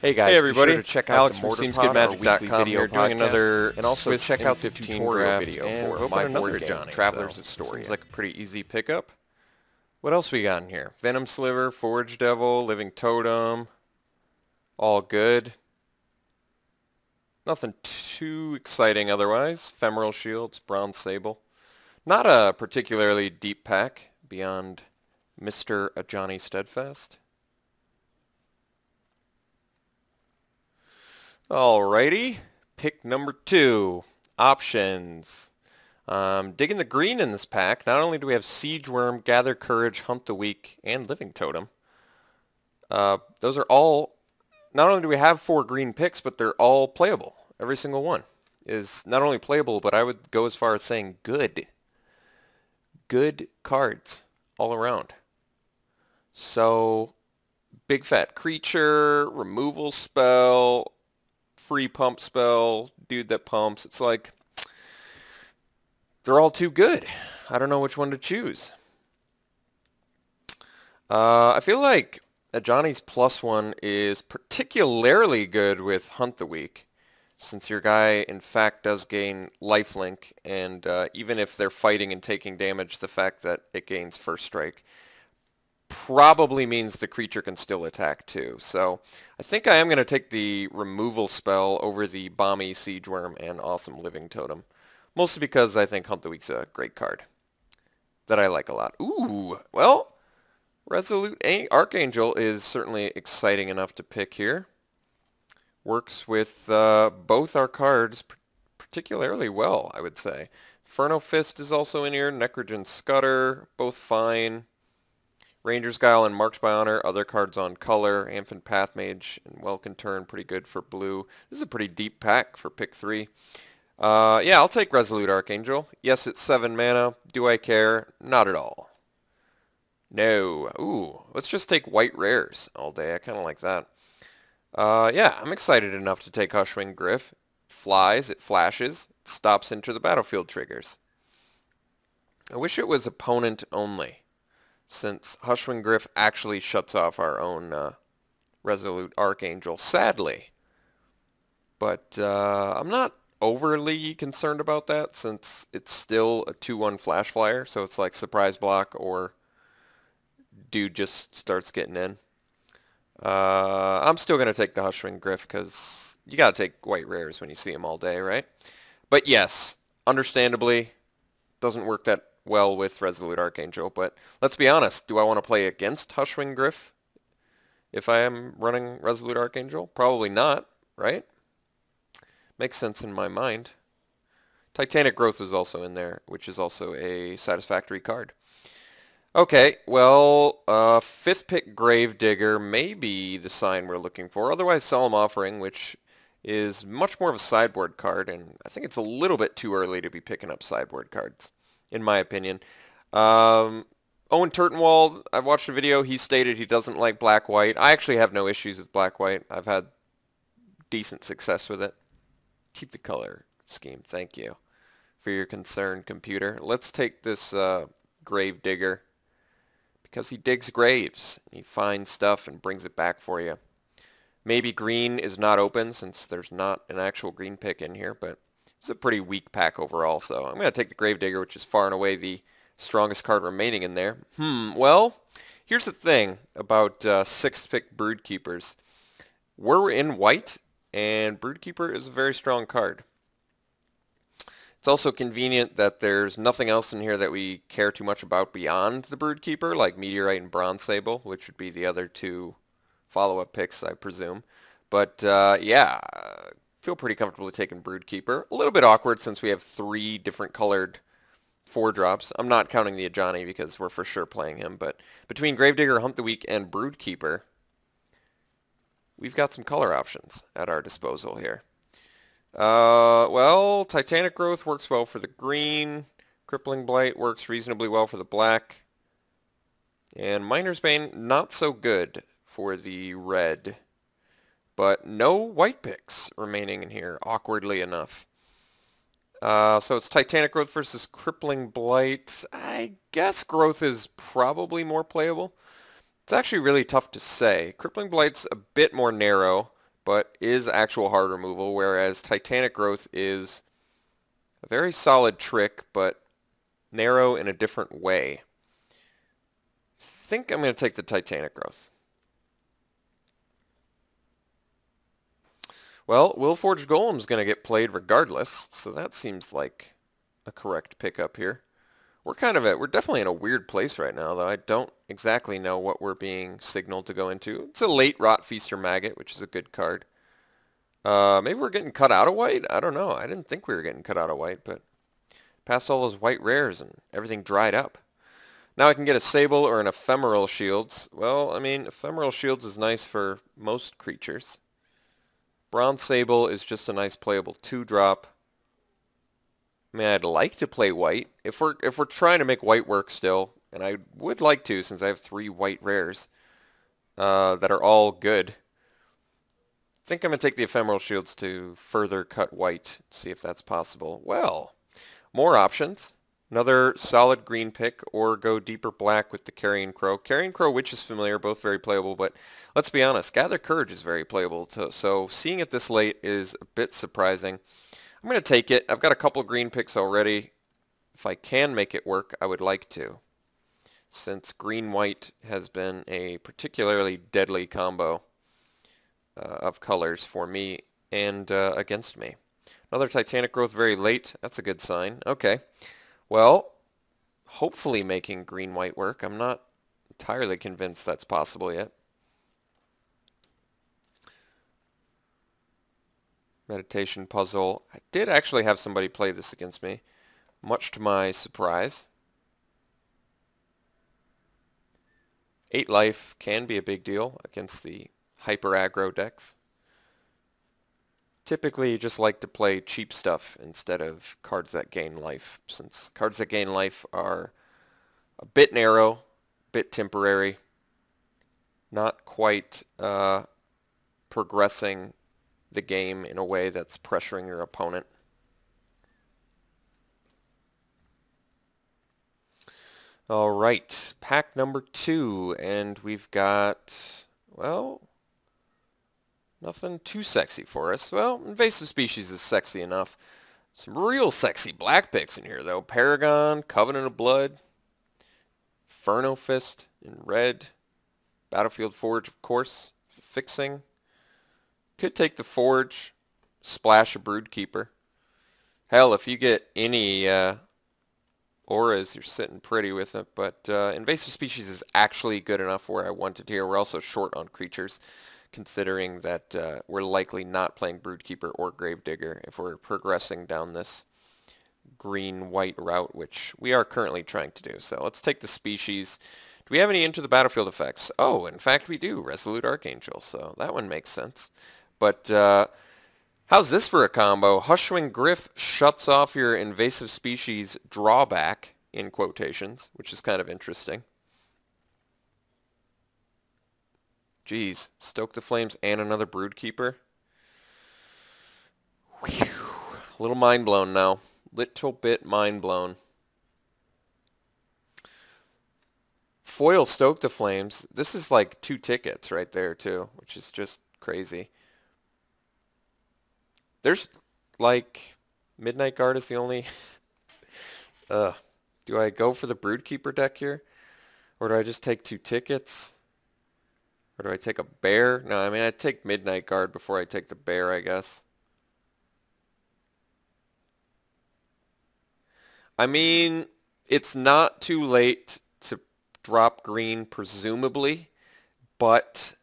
Hey guys, hey everybody, be sure to check out Alex the from SeemsGoodMagic.com here doing another and also Swiss check out the M15 tutorial Draft video and for open my another board game, Johnny, Travelers so of Story. seems Like a pretty easy pickup. What else we got in here? Venom Sliver, Forge Devil, Living Totem, all good. Nothing too exciting otherwise. Femoral Shields, Bronze Sable. Not a particularly deep pack beyond Mr. Johnny Steadfast. Alrighty, pick number 2, options. Digging the green in this pack. Not only do we have Siege Worm, Gather Courage, Hunt the Weak, and Living Totem. Those are all, not only do we have 4 green picks, but they're all playable. Every single one is not only playable, but I would go as far as saying good. Good cards all around. So, big fat creature, removal spell, free pump spell, dude that pumps. It's like, they're all too good. I don't know which one to choose. I feel like Johnny's +1 is particularly good with Hunt the Weak, since your guy in fact does gain lifelink, and even if they're fighting and taking damage, the fact that it gains first strike probably means the creature can still attack too. So I think I am going to take the removal spell over the Balmy Siege Worm and Awesome Living Totem. Mostly because I think Hunt the Weak's a great card that I like a lot. Ooh, well, Resolute Archangel is certainly exciting enough to pick here. Works with both our cards particularly well, I would say. Inferno Fist is also in here. Necrogen Scudder, both fine. Ranger's Guile and Marked by Honor, other cards on color. Amphin Pathmage and Welkin Turn, pretty good for blue. This is a pretty deep pack for pick 3. Yeah, I'll take Resolute Archangel. Yes, it's 7 mana. Do I care? Not at all. No. Ooh, let's just take white rares all day. I kind of like that. Yeah, I'm excited enough to take Hushwing Gryff. It flies, it flashes, it stops into the battlefield triggers. I wish it was opponent only, since Hushwing Gryff actually shuts off our own Resolute Archangel, sadly. But I'm not overly concerned about that, since it's still a 2/1 flash flyer, so it's like surprise block or dude just starts getting in. I'm still going to take the Hushwing Gryff because you got to take white rares when you see them all day, right? But yes, understandably, doesn't work that well with Resolute Archangel, but let's be honest, do I want to play against Hushwing Gryff if I am running Resolute Archangel? Probably not, right? Makes sense in my mind. Titanic Growth was also in there, which is also a satisfactory card. Okay, well, 5th pick Gravedigger may be the sign we're looking for. Otherwise, Solemn Offering, which is much more of a sideboard card, and I think it's a little bit too early to be picking up sideboard cards, in my opinion. Owen Turtenwald, I watched a video. He stated he doesn't like black-white. I actually have no issues with black-white. I've had decent success with it. Keep the color scheme. Thank you for your concern, computer. Let's take this Gravedigger, because he digs graves. He finds stuff and brings it back for you. Maybe green is not open since there's not an actual green pick in here, but it's a pretty weak pack overall, so I'm going to take the Gravedigger, which is far and away the strongest card remaining in there. Well, here's the thing about 6th pick Broodkeepers. We're in white, and Broodkeeper is a very strong card. It's also convenient that there's nothing else in here that we care too much about beyond the Broodkeeper, like Meteorite and Bronze Sable, which would be the other 2 follow-up picks, I presume. But yeah, feel pretty comfortable taking Broodkeeper. A little bit awkward since we have 3 different colored 4-drops. I'm not counting the Ajani because we're for sure playing him, but between Gravedigger, Hunt the Weak, and Broodkeeper, we've got some color options at our disposal here. Well, Titanic Growth works well for the green. Crippling Blight works reasonably well for the black. And Miner's Bane, not so good for the red. But no white picks remaining in here, awkwardly enough. So it's Titanic Growth versus Crippling Blight. I guess Growth is probably more playable. It's actually really tough to say. Crippling Blight's a bit more narrow, but is actual hard removal, whereas Titanic Growth is a very solid trick, but narrow in a different way. I think I'm going to take the Titanic Growth. Well, Willforged Golem's going to get played regardless, so that seems like a correct pickup here. We're definitely in a weird place right now, though. I don't exactly know what we're being signaled to go into. It's a late Rotfeaster Maggot, which is a good card. Maybe we're getting cut out of white? I don't know. I didn't think we were getting cut out of white, but passed all those white rares and everything dried up. Now I can get a Sable or an Ephemeral Shields. Well, I mean, Ephemeral Shields is nice for most creatures. Bronze Sable is just a nice playable 2-drop. I mean, I'd like to play white. If we're trying to make white work still, and I would like to since I have 3 white rares that are all good. I think I'm going to take the Ephemeral Shields to further cut white, see if that's possible. Well, more options. Another solid green pick, or go deeper black with the Carrion Crow. Carrion Crow, Witch is familiar, both very playable, but let's be honest, Gather Courage is very playable too, so seeing it this late is a bit surprising. I'm going to take it. I've got a couple green picks already. If I can make it work, I would like to, since green-white has been a particularly deadly combo of colors for me and against me. Another Titanic Growth very late. That's a good sign. Okay. Well, hopefully making green-white work. I'm not entirely convinced that's possible yet. Meditation Puzzle. I did actually have somebody play this against me, much to my surprise. 8 life can be a big deal against the hyper aggro decks. Typically, you just like to play cheap stuff instead of cards that gain life, since cards that gain life are a bit narrow, a bit temporary, not quite progressing the game in a way that's pressuring your opponent. All right, pack number 2, and we've got, well, nothing too sexy for us. Well, Invasive Species is sexy enough. Some real sexy black picks in here, though. Paragon, Covenant of Blood, Inferno Fist in red, Battlefield Forge, of course, fixing. Could take the Forge, splash a Broodkeeper. Hell, if you get any auras, you're sitting pretty with it. But Invasive Species is actually good enough where I want it here. We're also short on creatures, considering that we're likely not playing Broodkeeper or Gravedigger if we're progressing down this green-white route, which we are currently trying to do. So let's take the Species. Do we have any Into the Battlefield effects? Oh, in fact we do. Resolute Archangel, so that one makes sense. But how's this for a combo? Hushwing Griff shuts off your Invasive Species drawback, in quotations, which is kind of interesting. Jeez, Stoke the Flames and another Broodkeeper. Whew. A little mind blown now. Little bit mind blown. Foil Stoke the Flames. This is like 2 tickets right there too, which is just crazy. There's like Midnight Guard is the only. Do I go for the Broodkeeper deck here, or do I just take 2 tickets? Or do I take a bear? No, I mean, I'd take Midnight Guard before I take the bear, I guess. I mean, it's not too late to drop green, presumably, but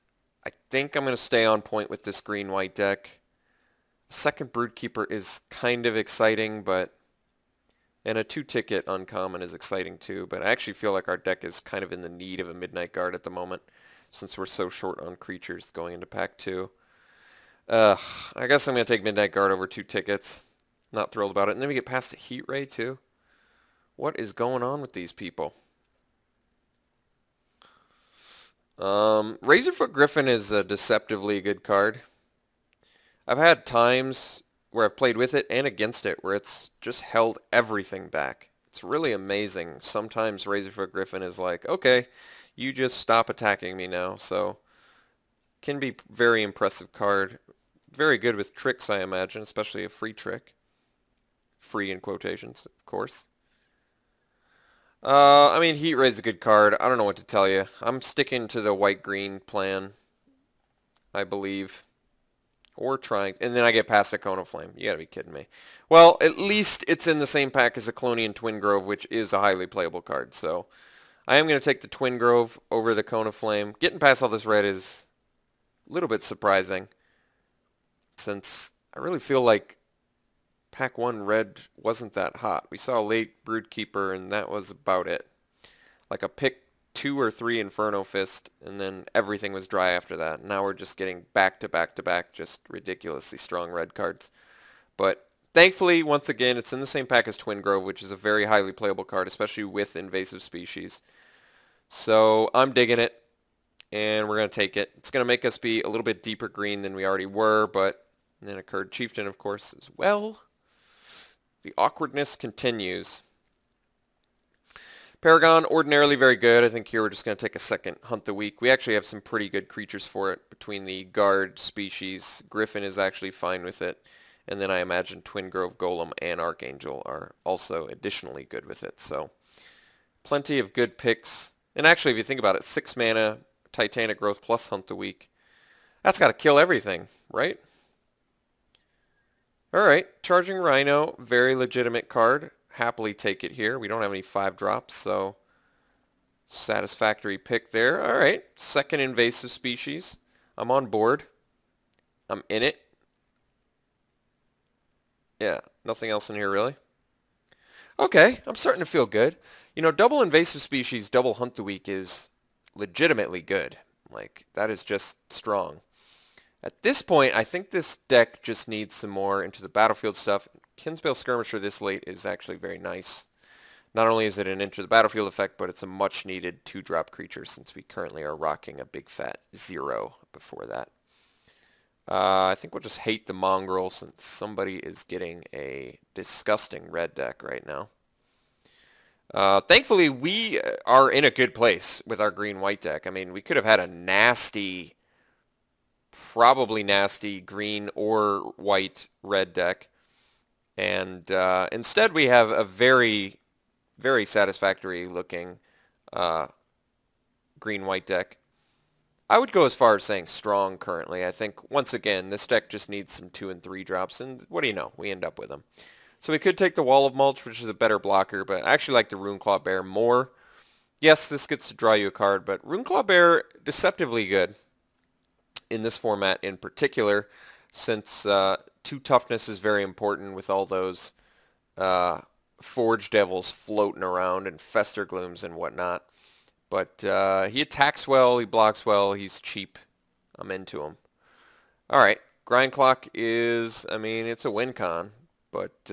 I think I'm going to stay on point with this green-white deck. Second Broodkeeper is kind of exciting, but... And a 2-ticket uncommon is exciting too, but I actually feel like our deck is kind of in the need of a Midnight Guard at the moment, since we're so short on creatures going into pack 2. I guess I'm going to take Midnight Guard over 2 tickets. Not thrilled about it. And then we get past a Heat Ray too. What is going on with these people? Razorfoot Griffin is a deceptively good card. I've had times where I've played with it and against it where it's just held everything back. It's really amazing. Sometimes Razorfoot Griffin is like, okay, you just stop attacking me now. So can be very impressive card very good with tricks, I imagine, especially a free trick. Free in quotations, of course. I mean, Heat Ray's a good card. I don't know what to tell you. I'm sticking to the white-green plan, I believe. Or trying, and then I get past the Cone Flame. You gotta be kidding me. Well, at least it's in the same pack as the Colonian Twin Grove, which is a highly playable card. So I am going to take the Twin Grove over the Cone Flame. Getting past all this red is a little bit surprising, since I really feel like Pack 1 red wasn't that hot. We saw a late Broodkeeper, and that was about it. Like a pick 2 or 3 Inferno Fist, and then everything was dry after that. Now we're just getting back to back to back, just ridiculously strong red cards. But thankfully, once again, it's in the same pack as Twin Grove, which is a very highly playable card, especially with invasive species. So I'm digging it, and we're going to take it. It's going to make us be a little bit deeper green than we already were, but then occurred Chieftain, of course, as well. The awkwardness continues. Paragon, ordinarily very good. I think here we're just going to take a second Hunt the Week. We actually have some pretty good creatures for it between the Guard species. Griffin is actually fine with it. And then I imagine Twin Grove Golem and Archangel are also additionally good with it. So plenty of good picks. And actually, if you think about it, 6 mana, Titanic Growth plus Hunt the Week. That's got to kill everything, right? Alright, Charging Rhino, very legitimate card. Happily take it here. We don't have any 5-drops, so satisfactory pick there. Alright, second invasive species. I'm on board. I'm in it. Yeah, nothing else in here really. Okay, I'm starting to feel good. You know, double invasive species, double Hunt the Week is legitimately good. Like, that is just strong. At this point, I think this deck just needs some more into the battlefield stuff. Kinsbale Skirmisher this late is actually very nice. Not only is it an Enter the Battlefield effect, but it's a much-needed 2-drop creature since we currently are rocking a big fat 0 before that. I think we'll just hate the Mongrel since somebody is getting a disgusting red deck right now. Thankfully, we are in a good place with our green-white deck. I mean, we could have had a nasty, probably nasty green or white red deck. And instead we have a very, very satisfactory looking green-white deck. I would go as far as saying strong currently. I think, once again, this deck just needs some 2 and 3 drops, and what do you know? We end up with them. So we could take the Wall of Mulch, which is a better blocker, but I actually like the Runeclaw Bear more. Yes, this gets to draw you a card, but Runeclaw Bear, deceptively good in this format in particular, since 2 toughness is very important with all those Forge Devils floating around and Fester Glooms and whatnot. But he attacks well, he blocks well, he's cheap. I'm into him. Alright, Grind Clock is, I mean, it's a win con. But,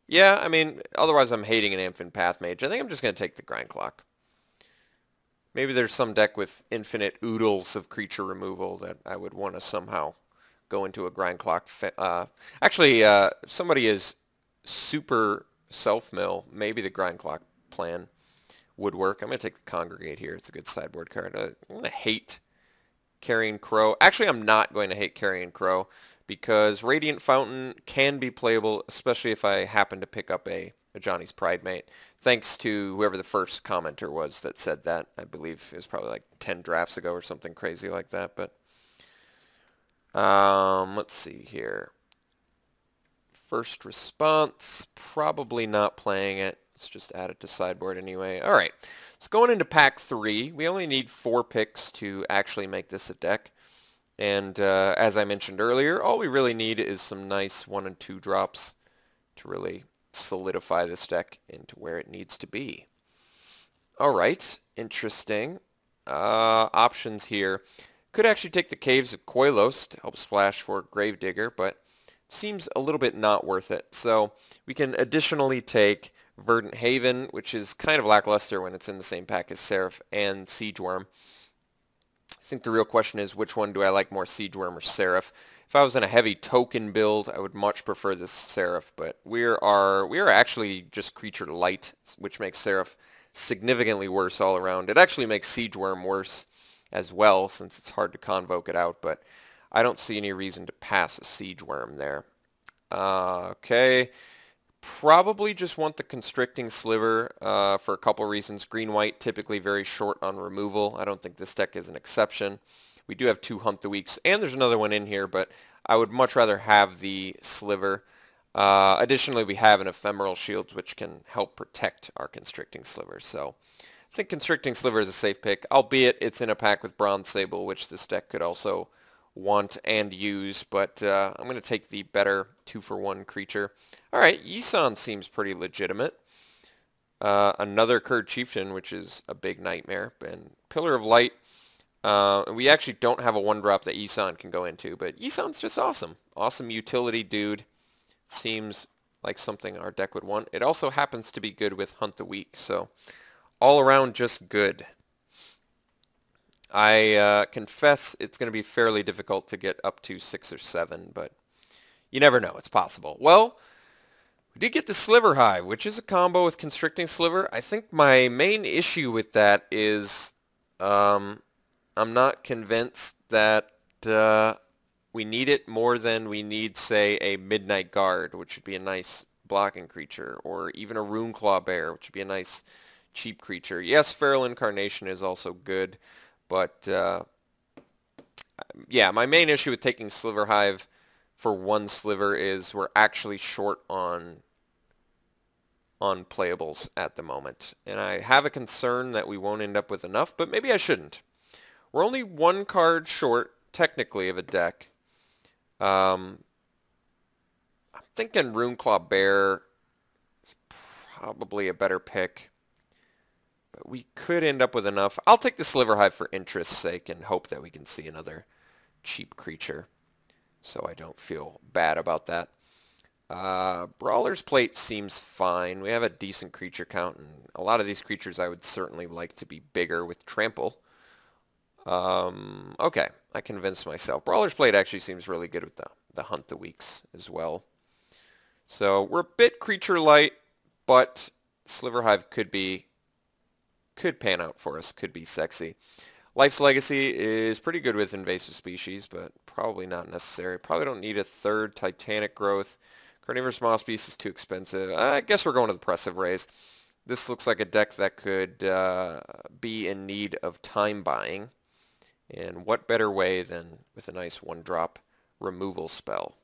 yeah, I mean, otherwise I'm hating an Amphin Path Mage. I think I'm just going to take the Grind Clock. Maybe there's some deck with infinite oodles of creature removal that I would want to somehow go into a Grind Clock. Actually, if somebody is super self-mill, maybe the Grind Clock plan would work. I'm going to take the Congregate here. It's a good sideboard card. I'm going to hate Carrion Crow. Actually, I'm not going to hate Carrion Crow because Radiant Fountain can be playable, especially if I happen to pick up a Johnny's Pride Mate. Thanks to whoever the first commenter was that said that. I believe it was probably like 10 drafts ago or something crazy like that. But let's see here. First response, probably not playing it. Let's just add it to sideboard anyway. All right, so going into pack 3, we only need 4 picks to actually make this a deck. And as I mentioned earlier, all we really need is some nice 1 and 2 drops to really solidify this deck into where it needs to be. All right, interesting. Options here. Could actually take the Caves of Koilos to help splash for Gravedigger, but seems a little bit not worth it. So we can additionally take Verdant Haven, which is kind of lackluster when it's in the same pack as Seraph and Siegeworm. I think the real question is which one do I like more, Siegeworm or Seraph? If I was in a heavy token build, I would much prefer this Seraph, but we are actually just creature light, which makes Seraph significantly worse all around. It actually makes Siegeworm worse as well, since it's hard to convoke it out, but I don't see any reason to pass a Siege Worm there. Okay. Probably just want the Constricting Sliver for a couple reasons. Green-white typically very short on removal. I don't think this deck is an exception. We do have 2 Hunt the Weeks, and there's another one in here, but I would much rather have the Sliver. Additionally, we have an Ephemeral Shields, which can help protect our Constricting Sliver. So I think Constricting Sliver is a safe pick, albeit it's in a pack with Bronze Sable, which this deck could also want and use, but I'm going to take the better 2-for-1 creature. All right, Yisan seems pretty legitimate. Another Kurd Chieftain, which is a big nightmare, and Pillar of Light. We actually don't have a 1-drop that Yisan can go into, but Yisan's just awesome. Awesome utility dude. Seems like something our deck would want. It also happens to be good with Hunt the Weak, so all around just good. I confess it's going to be fairly difficult to get up to 6 or 7, but you never know. It's possible. Well, we did get the Sliver Hive, which is a combo with Constricting Sliver. I think my main issue with that is I'm not convinced that we need it more than we need, say, a Midnight Guard, which would be a nice blocking creature, or even a Runeclaw Bear, which would be a nice cheap creature. Yes, Feral Incarnation is also good, but yeah, my main issue with taking Sliver Hive for 1 sliver is we're actually short on playables at the moment. And I have a concern that we won't end up with enough, but maybe I shouldn't. We're only 1 card short, technically, of a deck. I'm thinking Runeclaw Bear is probably a better pick. But we could end up with enough. I'll take the Sliver Hive for interest's sake and hope that we can see another cheap creature, so I don't feel bad about that. Brawler's Plate seems fine. We have a decent creature count, and a lot of these creatures I would certainly like to be bigger with Trample. Okay, I convinced myself. Brawler's Plate actually seems really good with the Hunt the Weeks as well. So we're a bit creature light, but Sliver Hive could pan out for us, could be sexy. Life's Legacy is pretty good with invasive species, but probably not necessary. Probably don't need a 3rd Titanic Growth. Carnivorous Moss Beast is too expensive. I guess we're going to the Oppressive Rays. This looks like a deck that could be in need of time buying. And what better way than with a nice 1-drop removal spell.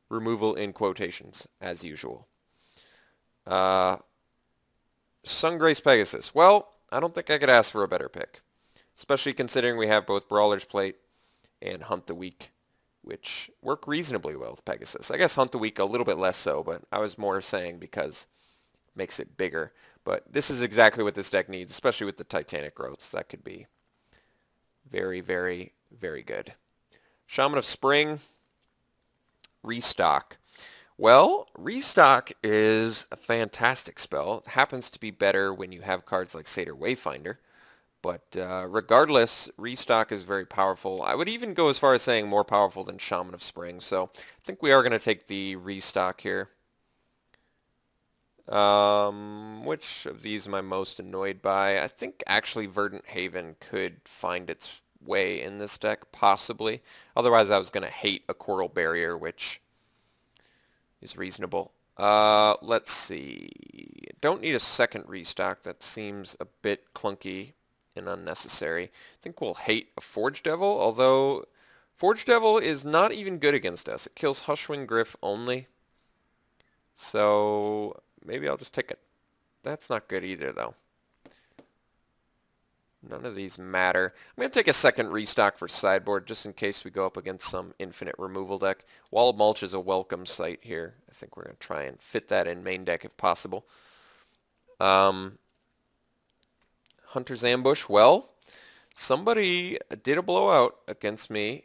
Removal in quotations, as usual. Sungrace Pegasus. Well, I don't think I could ask for a better pick. Especially considering we have both Brawler's Plate and Hunt the Weak, which work reasonably well with Pegasus. I guess Hunt the Weak a little bit less so, but I was more saying because it makes it bigger. But this is exactly what this deck needs, especially with the Titanic Growths. That could be very, very, very good. Shaman of Spring. Restock. Well, Restock is a fantastic spell. It happens to be better when you have cards like Satyr Wayfinder. But regardless, Restock is very powerful. I would even go as far as saying more powerful than Shaman of Spring. So I think we are going to take the Restock here. Which of these am I most annoyed by? I think actually Verdant Haven could find its way in this deck, possibly. Otherwise, I was going to hate a Coral Barrier, which is reasonable. Let's see. Don't need a second Restock. That seems a bit clunky and unnecessary. I think we'll hate a Forge Devil, although Forge Devil is not even good against us. It kills Hushwing Gryff only. So maybe I'll just take it. That's not good either, though. None of these matter. I'm going to take a second Restock for sideboard just in case we go up against some infinite removal deck. Wall of Mulch is a welcome sight here. I think we're going to try and fit that in main deck if possible. Hunter's Ambush. Well, somebody did a blowout against me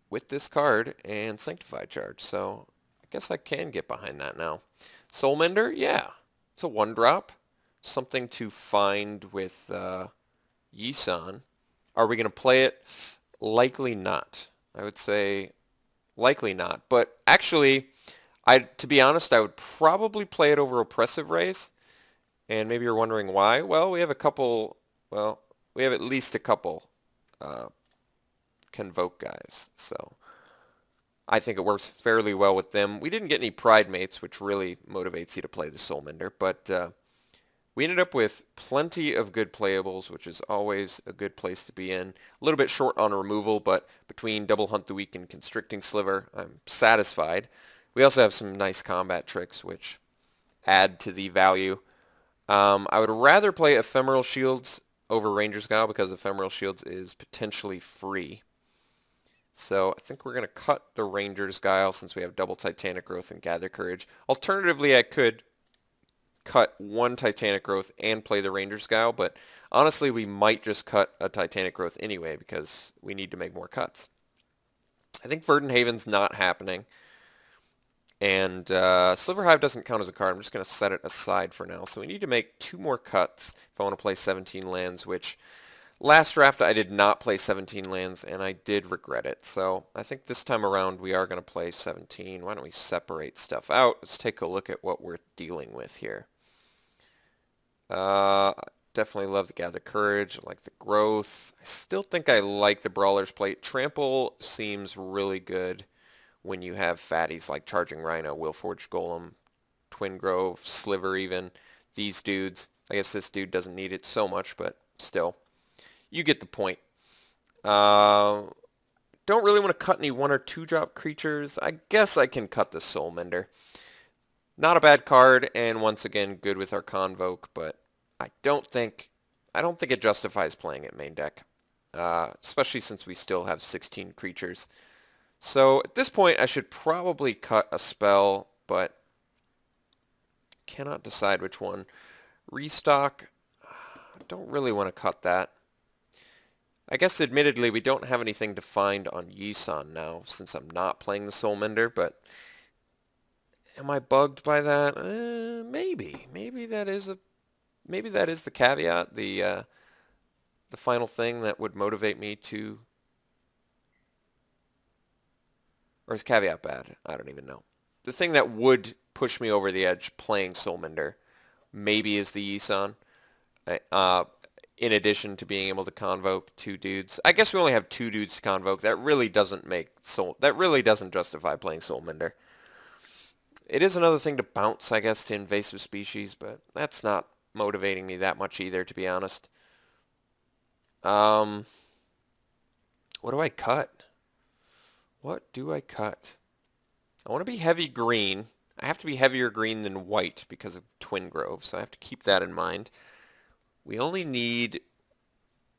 with this card and Sanctified Charge, so I guess I can get behind that now. Soulmender, yeah. It's a 1-drop. Something to find with Yisan. Are we going to play it? Likely not. I would say likely not. But actually, to be honest, I would probably play it over Oppressive Rays. And maybe you're wondering why. Well, we have a couple, we have at least a couple convoke guys. So I think it works fairly well with them. We didn't get any pride mates, which really motivates you to play the Soulmender, but we ended up with plenty of good playables, which is always a good place to be in. A little bit short on removal, but between Double Hunt the Weak and Constricting Sliver, I'm satisfied. We also have some nice combat tricks, which add to the value. I would rather play Ephemeral Shields over Ranger's Guile because Ephemeral Shields is potentially free. So I think we're going to cut the Ranger's Guile since we have double Titanic Growth and Gather Courage. Alternatively, I could cut one Titanic Growth and play the Ranger's Guile, but honestly we might just cut a Titanic Growth anyway because we need to make more cuts. I think Verdant Haven's not happening, and Sliver Hive doesn't count as a card. I'm just going to set it aside for now. So we need to make 2 more cuts if I want to play 17 lands, which last draft I did not play 17 lands, and I did regret it. So I think this time around we are going to play 17. Why don't we separate stuff out? Let's take a look at what we're dealing with here. Definitely love the Gather Courage. I like the Growth. I still think I like the Brawler's Plate. Trample seems really good when you have fatties like Charging Rhino, Willforged Golem, Twin Grove, Sliver even. These dudes. I guess this dude doesn't need it so much, but still. You get the point. Don't really want to cut any 1 or 2 drop creatures. I guess I can cut the Soulmender. Not a bad card, and once again, good with our Convoke, but I don't think it justifies playing it main deck, especially since we still have 16 creatures. So at this point, I should probably cut a spell, but cannot decide which one. Restock, I don't really want to cut that. I guess admittedly, we don't have anything to find on Yisan now, since I'm not playing the Soulmender, but am I bugged by that? Maybe. Maybe that is the caveat, the final thing that would motivate me to... Or is caveat bad? I don't even know. The thing that would push me over the edge playing Soulmender maybe is the Yisan. In addition to being able to convoke 2 dudes. I guess we only have 2 dudes to convoke. That really doesn't justify playing Soulmender. It is another thing to bounce, I guess, to invasive species, but that's not motivating me that much either, to be honest. What do I cut? What do I cut? I want to be heavy green. I have to be heavier green than white because of Twin Grove, so I have to keep that in mind. We only need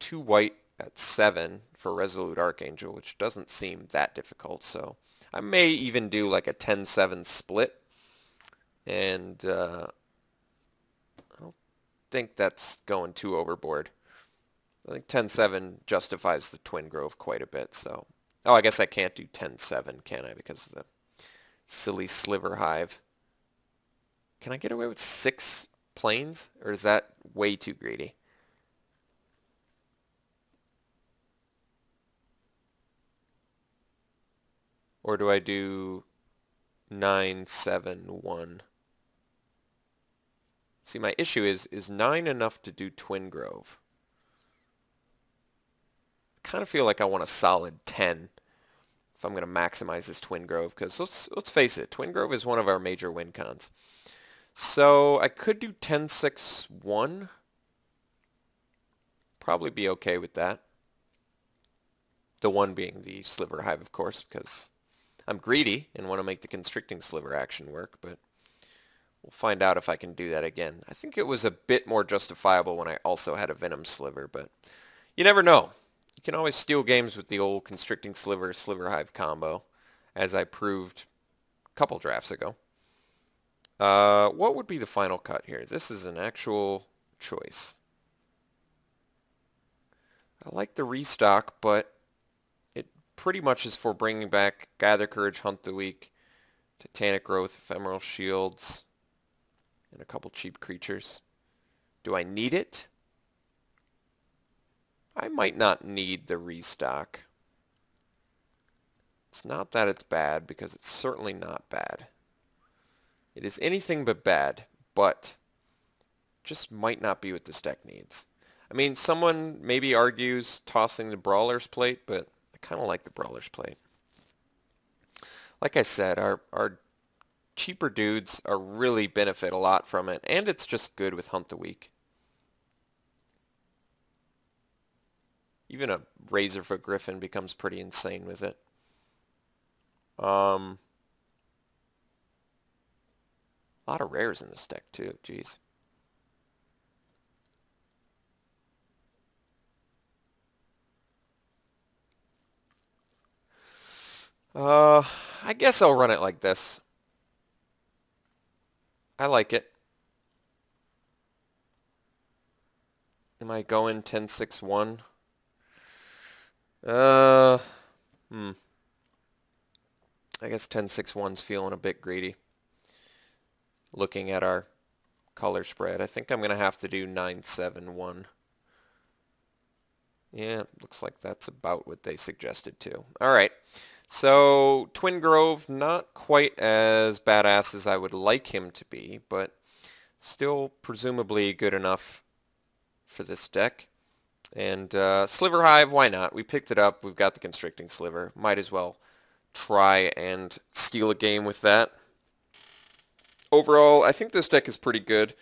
2 white at 7 for Resolute Archangel, which doesn't seem that difficult, so I may even do like a 10-7 split, and I don't think that's going too overboard. I think 10-7 justifies the Twin Grove quite a bit, so... Oh, I guess I can't do 10-7, can I, because of the silly Sliver Hive. Can I get away with 6 planes, or is that way too greedy? Or do I do 9-7-1? See, my issue is 9 enough to do Twin Grove? I kind of feel like I want a solid 10 if I'm going to maximize this Twin Grove, because let's face it, Twin Grove is one of our major win cons. So I could do 10-6-1. Probably be okay with that. The 1 being the Sliver Hive, of course, because I'm greedy and want to make the Constricting Sliver action work, but we'll find out if I can do that again. I think it was a bit more justifiable when I also had a Venom Sliver, but you never know. You can always steal games with the old Constricting Sliver, Sliver Hive combo, as I proved a couple drafts ago. What would be the final cut here? This is an actual choice. I like the restock, but it pretty much is for bringing back Gather Courage, Hunt the Weak, Titanic Growth, Ephemeral Shields, and a couple cheap creatures. Do I need it? I might not need the restock. It's not that it's bad, because it's certainly not bad. It is anything but bad, but just might not be what this deck needs. I mean, someone maybe argues tossing the Brawler's Plate, but I kind of like the Brawler's Plate. Like I said, our cheaper dudes are really benefit a lot from it, and it's just good with Hunt the Week. Even a Razorfoot Griffin becomes pretty insane with it. A lot of rares in this deck too, jeez. I guess I'll run it like this. I like it. Am I going 10-6-1? I guess 10-6-1's feeling a bit greedy. Looking at our color spread, I think I'm going to have to do 9-7-1. Yeah, looks like that's about what they suggested too. All right, so Twin Grove, not quite as badass as I would like him to be, but still presumably good enough for this deck. And Sliver Hive, why not? We picked it up. We've got the Constricting Sliver. Might as well try and steal a game with that. Overall, I think this deck is pretty good.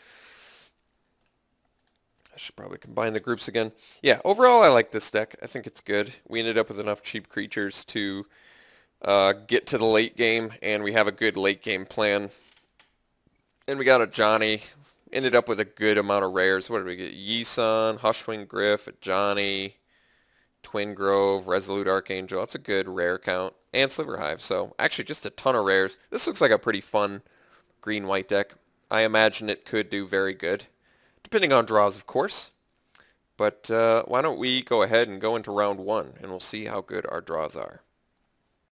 I should probably combine the groups again. Yeah, overall I like this deck. I think it's good. We ended up with enough cheap creatures to get to the late game, and we have a good late game plan. And we got a Johnny. Ended up with a good amount of rares. What did we get? Yisun, Hushwing Griff, Johnny, Twin Grove, Resolute Archangel. That's a good rare count. And Sliver Hive. So actually just a ton of rares. This looks like a pretty fun green-white deck. I imagine it could do very good. Depending on draws, of course. But why don't we go ahead and go into round one, and we'll see how good our draws are.